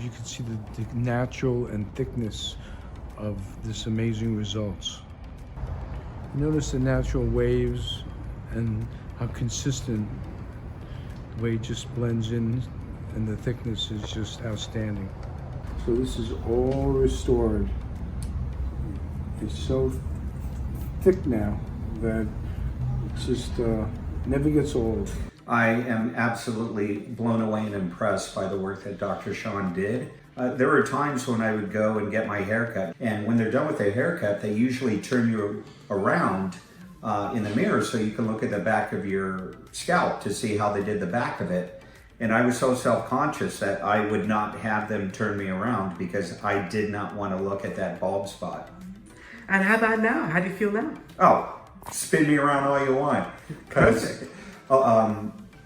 You can see the natural and thickness of this amazing results. Notice the natural waves and how consistent the way it just blends in, and the thickness is just outstanding. So this is all restored. It's so thick now that it just never gets old. I am absolutely blown away and impressed by the work that Dr. Sean did. There were times when I would go and get my haircut, and when they're done with their haircut, they usually turn you around in the mirror so you can look at the back of your scalp to see how they did the back of it. And I was so self-conscious that I would not have them turn me around because I did not want to look at that bald spot. And how about now? How do you feel now? Oh, spin me around all you want. Perfect.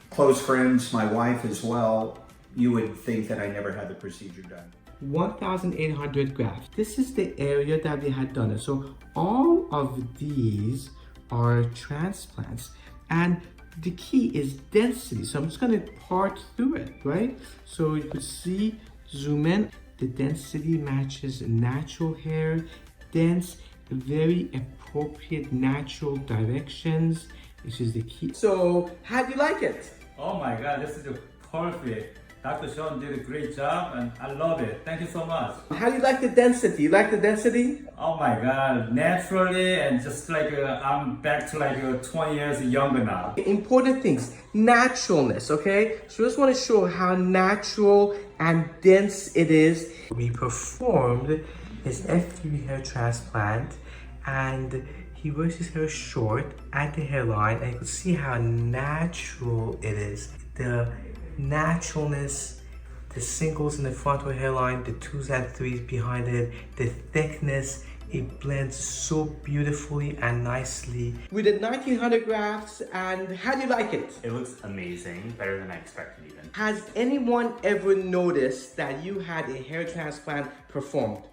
Close friends, my wife as well, you would think that I never had the procedure done. 1,800 grafts. This is the area that we had done it. So all of these are transplants, and the key is density. So I'm just going to part through it, right? So you could see, zoom in, the density matches natural hair, dense, very appropriate natural directions, which is the key. So how do you like it? Oh my God, this is perfect. Dr. Sean did a great job and I love it. Thank you so much. How do you like the density? You like the density? Oh my God, naturally and just like I'm back to like 20 years younger now. Important things, naturalness, okay? So I just want to show how natural and dense it is. We performed his F3 hair transplant, and he wears his hair short at the hairline, and you can see how natural it is. The naturalness, the singles in the frontal hairline, the 2s and 3s behind it, the thickness, it blends so beautifully and nicely. We did 1,900 grafts, and how do you like it? It looks amazing, better than I expected even. Has anyone ever noticed that you had a hair transplant performed?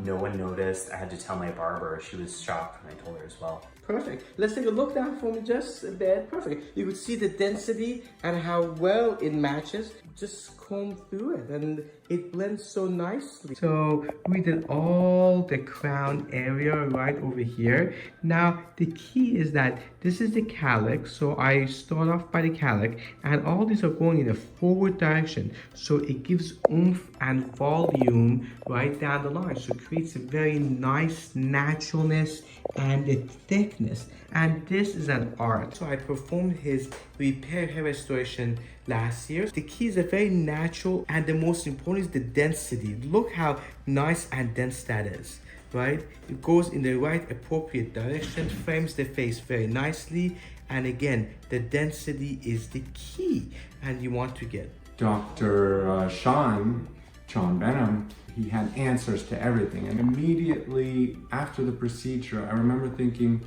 No one noticed. I had to tell my barber. She was shocked when I told her as well. Perfect. Let's take a look down for me just a bit. Perfect. You could see the density and how well it matches. Just comb through it and it blends so nicely. So we did all the crown area right over here. Now the key is that this is the calyx. So I start off by the calyx, and all these are going in a forward direction. So it gives oomph and volume right down the line. So it creates a very nice naturalness and the thickness. And this is an art. So I performed his repair hair restoration last year. The key is a very natural, and the most important is the density. Look how nice and dense that is, right? It goes in the right appropriate direction, frames the face very nicely, and again, the density is the key, and you want to get. Dr. Sean Behnam, he had answers to everything, and immediately after the procedure, I remember thinking,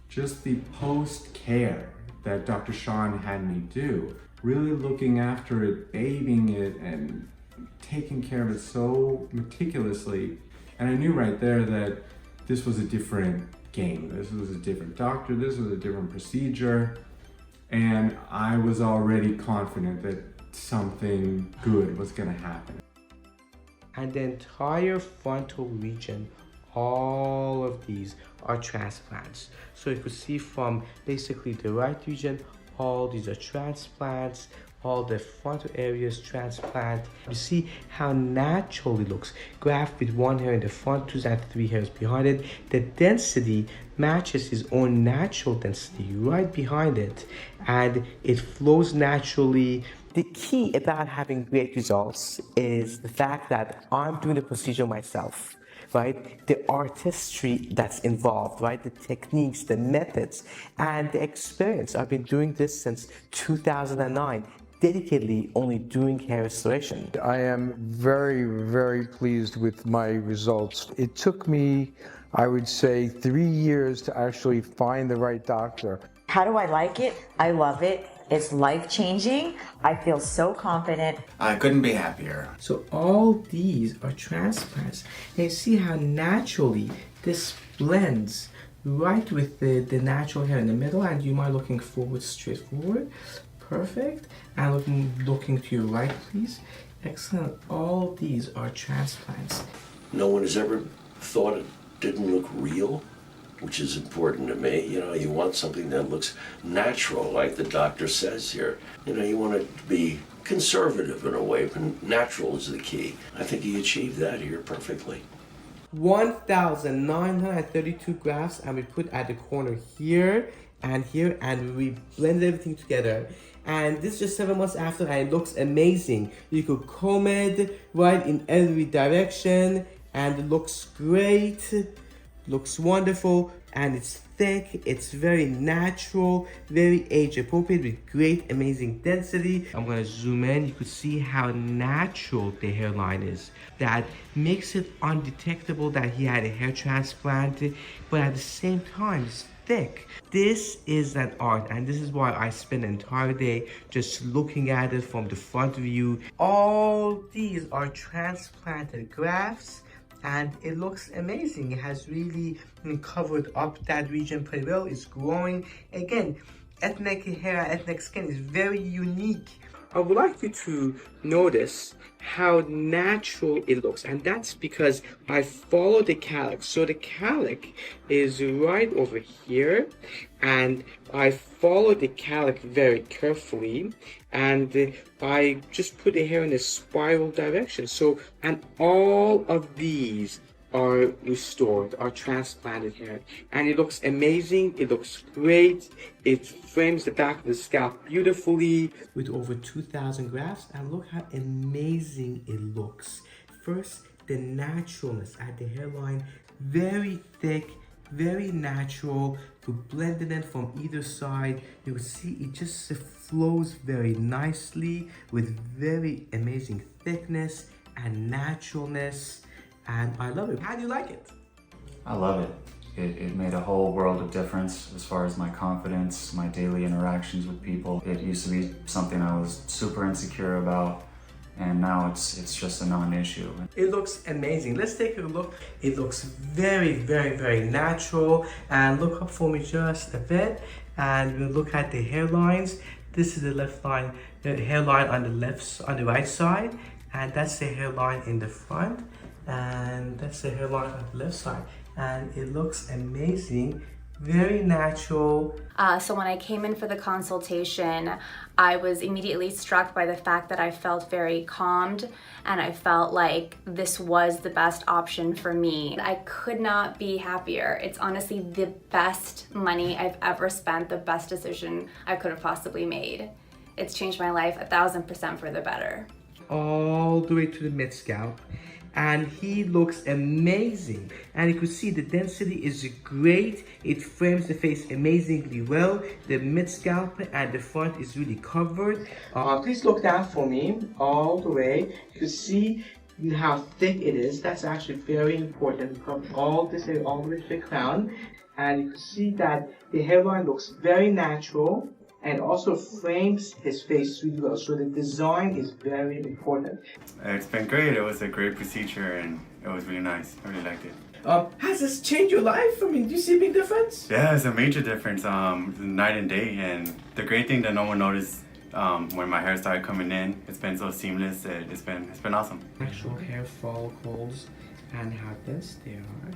just the post-care that Dr. Sean had me do, really looking after it, bathing it, and taking care of it so meticulously. And I knew right there that this was a different game. This was a different doctor, this was a different procedure. And I was already confident that something good was gonna happen. And the entire frontal region, all of these are transplants. So you could see from basically the right region, all these are transplants, all the frontal areas transplant. You see how natural it looks. Graft with 1 hair in the front, 2 and 3 hairs behind it. The density matches his own natural density right behind it, and it flows naturally. The key about having great results is the fact that I'm doing the procedure myself, right? The artistry that's involved, right? The techniques, the methods, and the experience. I've been doing this since 2009, dedicatedly only doing hair restoration. I am very, very pleased with my results. It took me, I would say, 3 years to actually find the right doctor. How do I like it? I love it. It's life-changing. I feel so confident. I couldn't be happier. So all these are transplants. And you see how naturally this blends right with the natural hair in the middle, and you mind looking forward, straight forward. Perfect. And looking to your right, please. Excellent. All these are transplants. No one has ever thought it didn't look real, which is important to me. You know, you want something that looks natural, like the doctor says here. You know, you want it to be conservative in a way, but natural is the key. I think he achieved that here perfectly. 1,932 grafts, and we put at the corner here, and we blended everything together. And this is just 7 months after, and it looks amazing. You could comb it right in every direction, and it looks great, looks wonderful, and it's thick, it's very natural, very age appropriate with great, amazing density. I'm gonna zoom in. You could see how natural the hairline is. That makes it undetectable that he had a hair transplant, but at the same time, it's thick. This is an art, and this is why I spend an entire day just looking at it from the front view. All these are transplanted grafts, and it looks amazing. It has really covered up that region pretty well. It's growing. Again, ethnic hair, ethnic skin is very unique. I would like you to notice how natural it looks, and that's because I follow the calyx. So the calyx is right over here, and I follow the calyx very carefully, and I just put the hair in a spiral direction. So, and all of these are restored, are transplanted hair, and it looks amazing. It looks great. It frames the back of the scalp beautifully with over 2,000 grafts, and look how amazing it looks. First, the naturalness at the hairline, very thick, very natural. You blend it in from either side. You can see it just flows very nicely with very amazing thickness and naturalness. And I love it. How do you like it? I love it. It made a whole world of difference as far as my confidence, my daily interactions with people. It used to be something I was super insecure about, and now it's just a non-issue. It looks amazing. Let's take a look. It looks very, very, very natural. And look up for me just a bit, and we'll look at the hairlines. This is the left line, the hairline on the right side, and that's the hairline in the front. And that's the hairline on the left side, and it looks amazing, very natural. So when I came in for the consultation, I was immediately struck by the fact that I felt very calmed, and I felt like this was the best option for me. I could not be happier. It's honestly the best money I've ever spent, the best decision I could have possibly made. It's changed my life 1,000% for the better. All the way to the mid scalp. And he looks amazing, and you can see the density is great. It frames the face amazingly well. The mid scalp and the front is really covered. Please look down for me all the way. You can see how thick it is. That's actually very important. From all this way all the way to the crown, and you can see that the hairline looks very natural and also frames his face really well. So the design is very important. It's been great. It was a great procedure, and it was really nice. I really liked it. Has this changed your life? I mean, do you see a big difference? Yeah, it's a major difference, night and day. And the great thing that no one noticed when my hair started coming in, it's been so seamless. It's been awesome. Actual hair follicles, and how dense they are.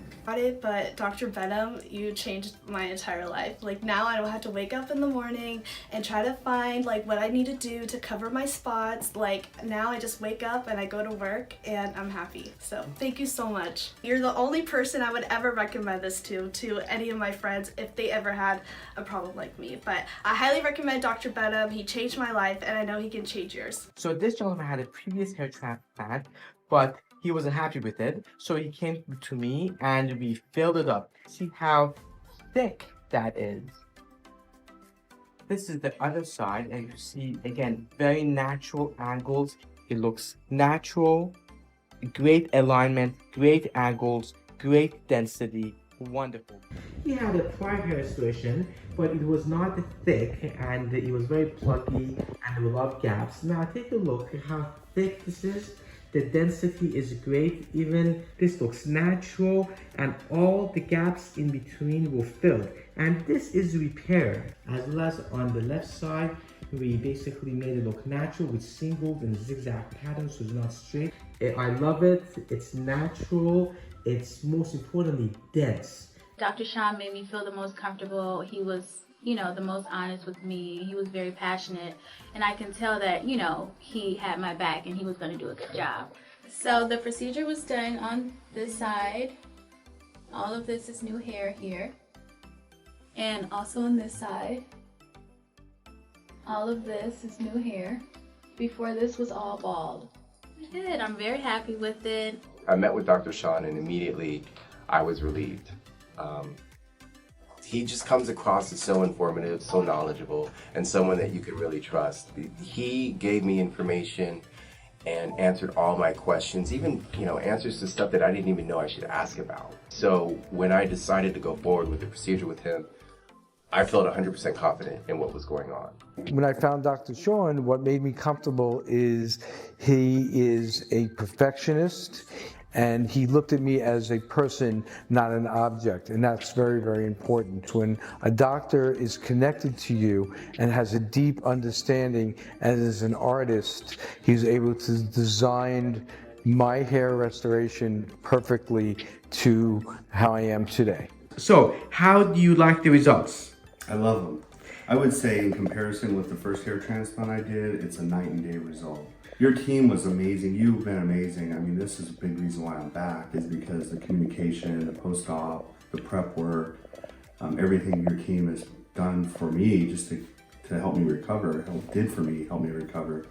But Dr. Behnam, you changed my entire life. Like, now I don't have to wake up in the morning and try to find like what I need to do to cover my spots. Like, now I just wake up and I go to work and I'm happy. So thank you so much. You're the only person I would ever recommend this to any of my friends if they ever had a problem like me. But I highly recommend Dr. Behnam. He changed my life, and I know he can change yours. So this gentleman had a previous hair transplant, but he wasn't happy with it, so he came to me and we filled it up. See how thick that is. This is the other side, and you see, again, very natural angles. It looks natural, great alignment, great angles, great density, wonderful. He had a prior hair restoration, but it was not thick, and it was very plucky, and there were a lot of gaps. Now take a look at how thick this is. The density is great. Even this looks natural, and all the gaps in between were filled. And this is repair, as well as on the left side. We basically made it look natural with single and zigzag patterns, so it's not straight. I love it. It's natural. It's most importantly dense. Dr. Sean made me feel the most comfortable. He was, you know, the most honest with me. He was very passionate, and I can tell that, you know, he had my back and he was going to do a good job. So the procedure was done on this side. All of this is new hair here. And also on this side. All of this is new hair. Before this was all bald. Good, I'm very happy with it. I met with Dr. Sean and immediately I was relieved. He just comes across as so informative, so knowledgeable, and someone that you could really trust. He gave me information and answered all my questions, even, you know, answers to stuff that I didn't even know I should ask about. So when I decided to go forward with the procedure with him, I felt 100% confident in what was going on. When I found Dr. Sean, what made me comfortable is he is a perfectionist, and he looked at me as a person, not an object, and that's very, very important. When a doctor is connected to you and has a deep understanding, and is an artist, he's able to design my hair restoration perfectly to how I am today. So, how do you like the results? I love them. I would say in comparison with the first hair transplant I did, it's a night and day result. Your team was amazing. You've been amazing. I mean, this is a big reason why I'm back, is because the communication, the post-op, the prep work, everything your team has done for me just to help me recover, help me recover.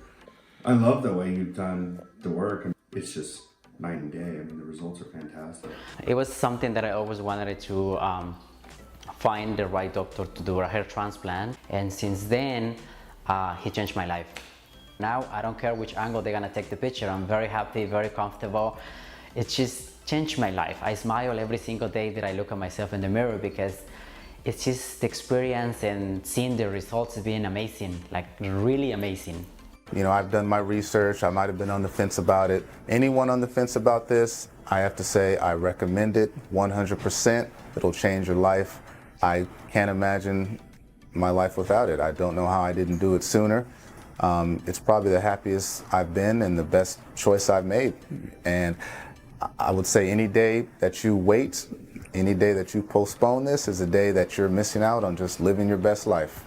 I love the way you've done the work. It's just night and day. I mean, the results are fantastic. It was something that I always wanted to find the right doctor to do a hair transplant, and since then he changed my life. Now I don't care which angle they're gonna take the picture. I'm very happy, very comfortable. It just changed my life. I smile every single day that I look at myself in the mirror, because it's just the experience and seeing the results being amazing, like really amazing. You know, I've done my research. I might have been on the fence about it. Anyone on the fence about this, I have to say I recommend it 100%. It'll change your life. I can't imagine my life without it. I don't know how I didn't do it sooner. It's probably the happiest I've been and the best choice I've made. And I would say any day that you wait, any day that you postpone this is a day that you're missing out on just living your best life.